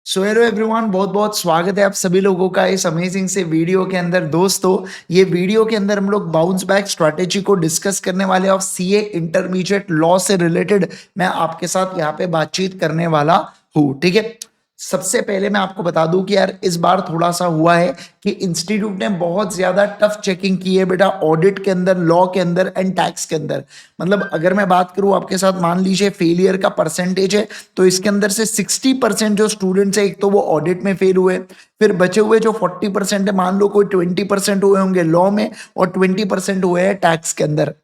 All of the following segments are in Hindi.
सो हेलो एवरीवन, बहुत बहुत स्वागत है आप सभी लोगों का इस अमेजिंग से वीडियो के अंदर। दोस्तों, ये वीडियो के अंदर हम लोग बाउंस बैक स्ट्रैटेजी को डिस्कस करने वाले ऑफ सीए इंटरमीडिएट लॉ से रिलेटेड मैं आपके साथ यहाँ पे बातचीत करने वाला हूँ। ठीक है, सबसे पहले मैं आपको बता दूं कि यार इस बार थोड़ा सा हुआ है कि इंस्टीट्यूट ने बहुत ज्यादा टफ चेकिंग की है बेटा, ऑडिट के अंदर, लॉ के अंदर एंड टैक्स के अंदर। मतलब अगर मैं बात करूं आपके साथ, मान लीजिए फेलियर का परसेंटेज है तो इसके अंदर से 60% जो स्टूडेंट्स है, एक तो वो ऑडिट में फेल हुए, फिर बचे हुए जो 40% है, मान लो कोई 20% हुए होंगे लॉ में और 20% हुए हैं टैक्स के अंदर।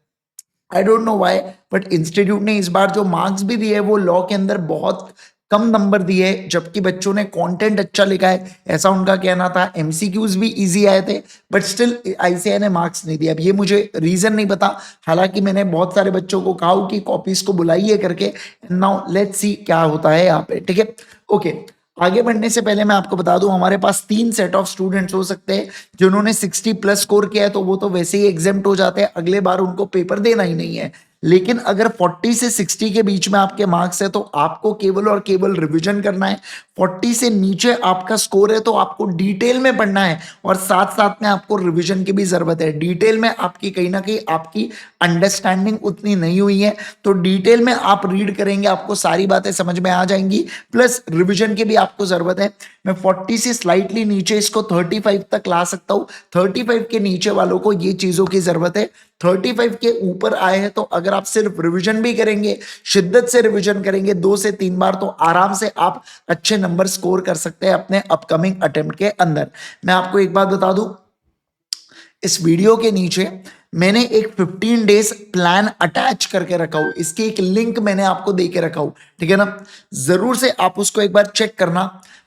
I don't know why, but institute ने इस बार जो मार्क्स भी दिए वो लॉ के अंदर बहुत कम नंबर दिए, जबकि बच्चों ने कंटेंट अच्छा लिखा है, ऐसा उनका कहना था। एमसीक्यूज भी इजी आए थे, बट स्टिल आईसीएआई ने मार्क्स नहीं दिया। अब ये मुझे रीजन नहीं पता, हालांकि मैंने बहुत सारे बच्चों को कहा कि कॉपीज को बुलाइए करके। नाउ लेट्स सी क्या होता है यहाँ पे। ठीक है, ओके। आगे बढ़ने से पहले मैं आपको बता दूं, हमारे पास 3 सेट ऑफ स्टूडेंट्स हो सकते हैं जिन्होंने 60+ स्कोर किया है, तो वो तो वैसे ही एग्जेम्प्ट हो जाते हैं, अगले बार उनको पेपर देना ही नहीं है। लेकिन अगर 40 से 60 के बीच में आपके मार्क्स है तो आपको केवल और केवल रिवीजन करना है। 40 से नीचे आपका स्कोर है तो आपको डिटेल में पढ़ना है, और साथ साथ में आपको रिवीजन की भी जरूरत है। डिटेल में आपकी कहीं ना कहीं आपकी अंडरस्टैंडिंग उतनी नहीं हुई है, तो डिटेल में आप रीड करेंगे, आपको सारी बातें समझ में आ जाएंगी, प्लस रिवीजन की भी आपको जरूरत है। मैं 40 से स्लाइटली नीचे इसको 35 तक ला सकता हूं। 35 के नीचे वालों को ये चीजों की जरूरत है। 35 के ऊपर आए हैं तो अगर आप सिर्फ रिवीजन भी करेंगे, शिद्दत से रिवीजन करेंगे 2 से 3 बार, तो आराम से आप अच्छे नंबर स्कोर कर सकते हैं अपने अपकमिंग अटेम्प्ट के अंदर। मैं आपको एक बात बता दूं, इस वीडियो के नीचे मैंने एक 15 डेज प्लान अटैच करके रखा हूं, इसकी एक लिंक मैंने आपको दे के रखा हूं। ठीक है ना, जरूर से आप उसको एक बार चेक करना।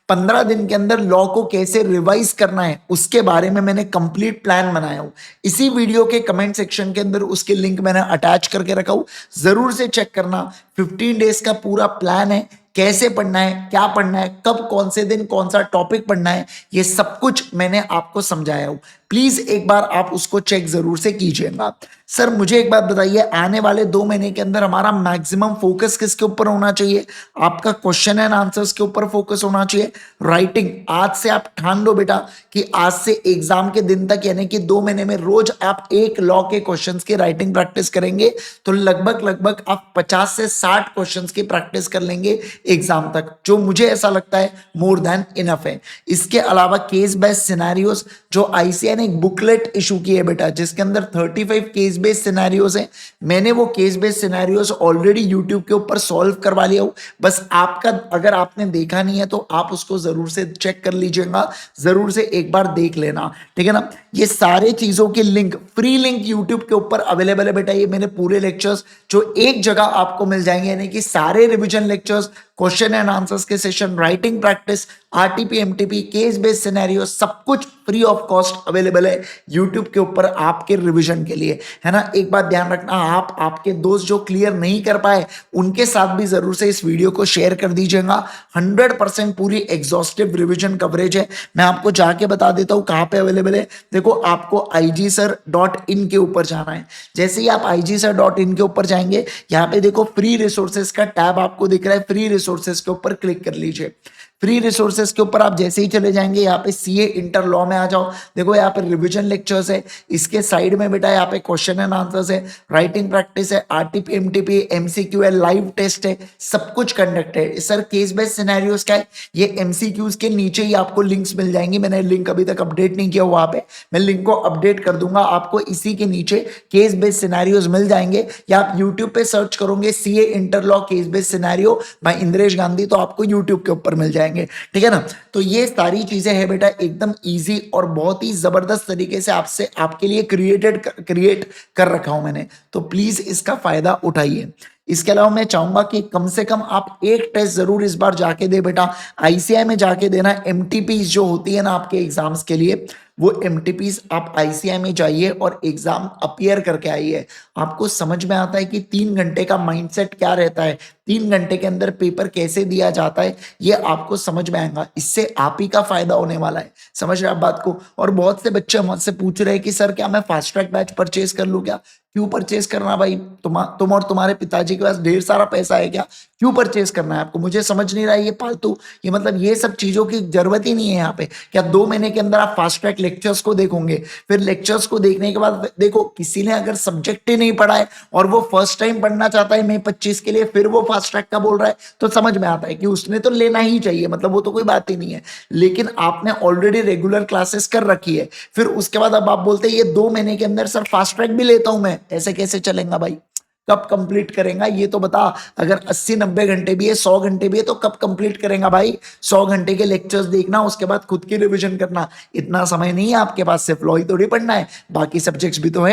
15 दिन के अंदर लॉ को कैसे रिवाइज करना है उसके बारे में मैंने कंप्लीट प्लान बनाया हूं। इसी वीडियो के कमेंट सेक्शन के अंदर उसकी लिंक मैंने अटैच करके रखा हूं, जरूर से चेक करना। 15 डेज का पूरा प्लान है, कैसे पढ़ना है, क्या पढ़ना है, कब कौन से दिन कौन सा टॉपिक पढ़ना है, ये सब कुछ मैंने आपको समझाया हूं। प्लीज एक बार आप उसको चेक जरूर से कीजिएगा। सर मुझे एक बात बताइए, आने वाले 2 महीने के अंदर हमारा मैक्सिमम फोकस किसके ऊपर होना चाहिए? आपका क्वेश्चन एंड आंसर्स के ऊपर फोकस होना चाहिए। राइटिंग, आज से आप ठान लो बेटा कि आज से एग्जाम के दिन तक, यानी कि 2 महीने में रोज आप एक लॉ के क्वेश्चंस की राइटिंग प्रैक्टिस करेंगे तो लगभग लगभग आप 50 से 60 क्वेश्चंस की प्रैक्टिस कर लेंगे एग्जाम तक, जो मुझे ऐसा लगता है मोर देन इनफ है। इसके अलावा केस बेस्ड सिनेरियोस, जो आईसीआई ने एक बुकलेट इशू की है बेटा, जिसके अंदर 35 केस बेस्ड सिनेरियोस हैं। मैंने वो case based scenarios already YouTube के ऊपर सॉल्व करवा लिया हूं। बस आपका, अगर आपने देखा नहीं है तो आप उसको जरूर से चेक कर लीजिएगा, जरूर से एक बार देख लेना। ठीक है ना, ये सारे चीजों के लिंक, फ्री लिंक यूट्यूब के ऊपर अवेलेबल है बेटा। ये मेरे पूरे लेक्चर्स जो एक जगह आपको मिल जाएंगे, यानी कि सारे revision lectures, question and answers के session, writing practice, RTP MTP, case based scenario, सब कुछ फ्री ऑफ कॉस्ट अवेलेबल है यूट्यूब के ऊपर आपके रिवीजन के लिए, है ना। एक बात ध्यान रखना, आप आपके दोस्त जो क्लियर नहीं कर पाए उनके साथ भी जरूर से इस वीडियो को शेयर कर दीजिएगा। 100% पूरी एग्जॉस्टिव रिवीजन कवरेज है। मैं आपको जाके बता देता हूं कहां पे अवेलेबल है। देखो, आपको igsir.in के ऊपर जाना है। जैसे ही आप igsir.in के ऊपर जाएंगे, यहाँ पे देखो फ्री रिसोर्सेज का टैब आपको दिख रहा है, फ्री रिसोर्सेज के ऊपर क्लिक कर लीजिए। फ्री रिसोर्सेज के ऊपर आप जैसे ही चले जाएंगे, यहाँ पे सीए इंटर लॉ में आ जाओ। देखो यहाँ पे रिवीजन लेक्चर्स है, इसके साइड में बेटा यहाँ पे क्वेश्चन एंड आंसर्स है, राइटिंग प्रैक्टिस है, आरटीपी एमटीपी, एमसीक्यू है, लाइव टेस्ट है, सब कुछ कंडक्ट है। सर केस बेस्ड सिनेरियोस क्या है? ये एमसीक्यूज के नीचे ही आपको लिंक्स मिल जाएंगे। मैंने लिंक अभी तक अपडेट नहीं किया वहां पे, मैं लिंक को अपडेट कर दूंगा। आपको इसी के नीचे केस बेस्ड सिनेरियोस मिल जाएंगे, या आप यूट्यूब पे सर्च करोगे CA inter law case based scenario by Indresh Gandhi, तो आपको यूट्यूब के ऊपर मिल जाएंगे। ठीक है ना, तो ये सारी चीजें हैं बेटा, एकदम इजी और बहुत ही जबरदस्त तरीके से आपसे, आपके लिए क्रिएट कर रखा हूं मैंने, तो प्लीज इसका फायदा उठाइए। इसके अलावा मैं चाहूंगा कि कम से कम आप एक टेस्ट जरूर इस बार जाके दे बेटा, आईसीआई में जाके देना। एमटीपी जो होती है ना आपके एग्जाम्स के लिए, वो एमटीपीज आप आईसीआई में जाइए और एग्जाम अपीयर करके आइए। आपको समझ में आता है कि 3 घंटे का माइंडसेट क्या रहता है, 3 घंटे के अंदर पेपर कैसे दिया जाता है, ये आपको समझ में आएगा। इससे आप ही का फायदा होने वाला है, समझ रहे आप बात को। और बहुत से बच्चे मुझसे पूछ रहे हैं कि सर क्या मैं फास्ट ट्रैक बैच परचेज कर लूं क्या? क्यों परचेज करना भाई? तुम और तुम्हारे पिताजी के पास ढेर सारा पैसा है क्या? क्यों परचेज करना है आपको? मुझे समझ नहीं रहा है ये फालतू, ये मतलब ये सब चीजों की जरूरत ही नहीं है यहाँ पे। क्या 2 महीने के अंदर आप फास्ट ट्रैक लेक्चर्स को देखोगे? फिर लेक्चर्स को देखने के बाद देखो, किसी ने अगर सब्जेक्ट ही नहीं पढ़ा है और वो फर्स्ट टाइम पढ़ना चाहता है मई 25 के लिए, फिर वो फास्ट ट्रैक का बोल रहा है, तो समझ में आता है कि उसने तो लेना ही चाहिए, मतलब वो तो कोई बात ही नहीं है। लेकिन आपने ऑलरेडी रेगुलर क्लासेस कर रखी है, फिर उसके बाद अब आप बोलते हैं ये 2 महीने के अंदर सर फास्ट ट्रैक भी लेता हूं मैं, ऐसे कैसे चलेगा भाई? कब कंप्लीट करेगा ये तो बता। अगर 80-90 घंटे भी है, 100 घंटे भी है, तो कब कंप्लीट करेगा भाई? 100 घंटे के लेक्चर्स देखना, उसके बाद खुद की रिवीजन करना, इतना समय नहीं है आपके पास। सिर्फ लॉ ही थोड़ी पढ़ना है, बाकी सब्जेक्ट्स भी तो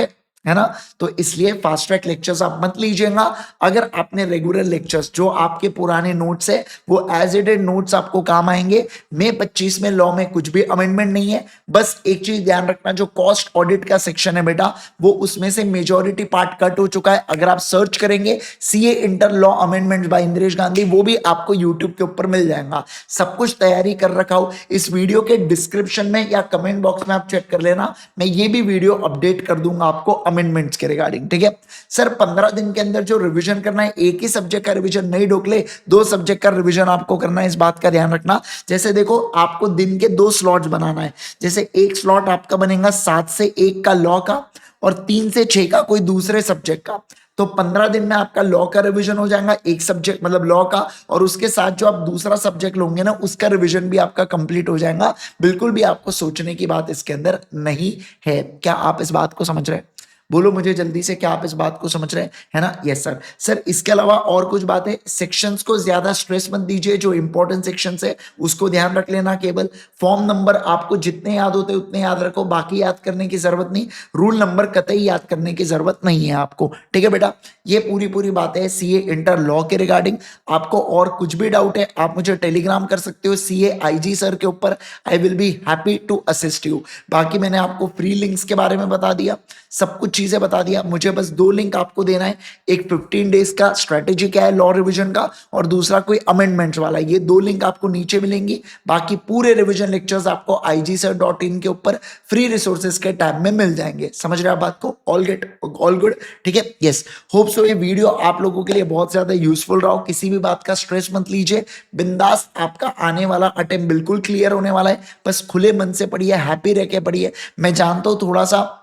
है ना? तो इसलिए फास्ट ट्रैक लेक्चर्स आप मत लीजिएगा। अगर आपने रेगुलर लेक्चर्स, जो आपके पुराने नोट्स है वो एज इट इज नोट्स आपको काम आएंगे। मई 25 में लॉ में कुछ भी अमेंडमेंट नहीं है। बस एक चीज ध्यान रखना, जो कॉस्ट ऑडिट का सेक्शन है बेटा, वो उसमें से मेजोरिटी पार्ट कट हो चुका है। अगर आप सर्च करेंगे CA inter law amendment by Indresh Gandhi, वो भी आपको यूट्यूब के ऊपर मिल जाएगा। सब कुछ तैयारी कर रखा हो। इस वीडियो के डिस्क्रिप्शन में या कमेंट बॉक्स में आप चेक कर लेना, मैं ये भी वीडियो अपडेट कर दूंगा आपको अमेंडमेंट्स के रिगार्डिंग, ठीक है? सर 15 दिन के अंदर जो रिवीजन करना है, एक ही सब्जेक्ट का रिवीजन नहीं ढोकले, 2 सब्जेक्ट का रिवीजन आपको करना है, इस बात का ध्यान रखना। जैसे देखो, आपको दिन के 2 स्लॉट्स बनाना है। जैसे एक स्लॉट आपका बनेगा 7 से 1 का लॉ का, और 3 से 6 का कोई दूसरे सब्जेक्ट का। तो 15 दिन में आपका लॉ का रिवीजन हो जाएगा, एक सब्जेक्ट मतलब लॉ का, और उसके साथ जो आप दूसरा सब्जेक्ट लोगे ना, उसका रिवीजन भी आपका कंप्लीट हो जाएगा। बिल्कुल भी आपको सोचने की बात इसके अंदर नहीं है। क्या आप इस बात को समझ रहे हैं? बोलो मुझे जल्दी से, क्या आप इस बात को समझ रहे हैं? है ना? Yes sir. सर इसके अलावा और कुछ बातें, सेक्शंस को ज्यादा स्ट्रेस मत दीजिए, जो इंपॉर्टेंट सेक्शंस है उसको ध्यान रख लेना केवल। फॉर्म नंबर आपको जितने याद होते उतने याद रखो, बाकी याद करने की जरूरत नहीं। रूल नंबर कतई याद करने की जरूरत नहीं है आपको, ठीक है बेटा? ये पूरी पूरी बातें सीए इंटर लॉ के रिगार्डिंग। आपको और कुछ भी डाउट है, आप मुझे टेलीग्राम कर सकते हो सीए आईजी सर के ऊपर। I will be happy to assist you. बाकी मैंने आपको फ्री लिंक्स के बारे में बता दिया, सब कुछ चीजें बता दिया। मुझे बस 2 लिंक आपको देना है, एक 15 डेज का स्ट्रेटेजी क्या है लॉ रिवीजन का, और दूसरा कोई अमेंडमेंट्स वाला। ये 2 लिंक आपको नीचे मिलेंगी। बाकी पूरे रिवीजन लेक्चर्स आपको igsir.in के ऊपर फ्री रिसोर्सेज के टैब में मिल जाएंगे। समझ रहे आप बात को? ऑल गुड, ठीक है? यस, होप सो ये वीडियो आप लोगों के लिए बहुत ज्यादा यूजफुल रहा हो। किसी भी बात का स्ट्रेस मत लीजिए, बिंदास। आपका आने वाला अटेम्प्ट बिल्कुल क्लियर होने वाला है। बस खुले मन से पढ़िए, हैप्पी रह के पढ़िए। मैं जानता हूं थोड़ा सा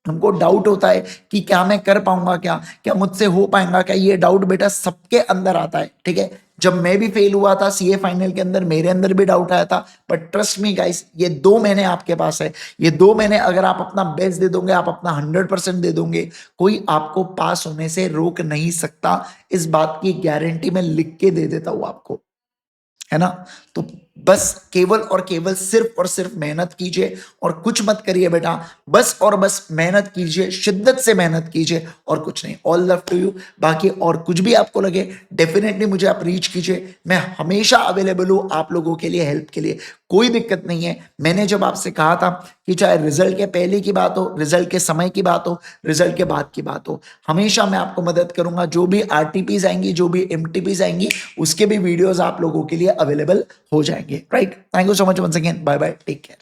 हमको डाउट होता है कि क्या मैं कर पाऊंगा, क्या क्या मुझसे हो पाएगा क्या? ये डाउट बेटा सबके अंदर आता है, ठीक है? जब मैं भी फेल हुआ था सीए फाइनल के अंदर, मेरे अंदर भी डाउट आया था। बट ट्रस्ट मी गाइस, ये 2 महीने आपके पास है। ये 2 महीने अगर आप अपना बेस्ट दे दोगे, आप अपना 100% दे दोगे, कोई आपको पास होने से रोक नहीं सकता। इस बात की गारंटी मैं लिख के दे देता हूं आपको, है ना? तो बस केवल और केवल सिर्फ और सिर्फ मेहनत कीजिए और कुछ मत करिए बेटा। बस और बस मेहनत कीजिए, शिद्दत से मेहनत कीजिए और कुछ नहीं। All love to you. बाकी और कुछ भी आपको लगे, डेफिनेटली मुझे आप रीच कीजिए। मैं हमेशा अवेलेबल हूं आप लोगों के लिए, हेल्प के लिए। कोई दिक्कत नहीं है। मैंने जब आपसे कहा था कि चाहे रिजल्ट के पहले की बात हो, रिजल्ट के समय की बात हो, रिजल्ट के बाद की बात हो, हमेशा मैं आपको मदद करूंगा। जो भी आरटीपीज आएंगी, जो भी एमटीपीज आएंगी, उसके भी वीडियोस आप लोगों के लिए अवेलेबल हो जाएंगे, right? Thank you so much once again, bye bye, take care.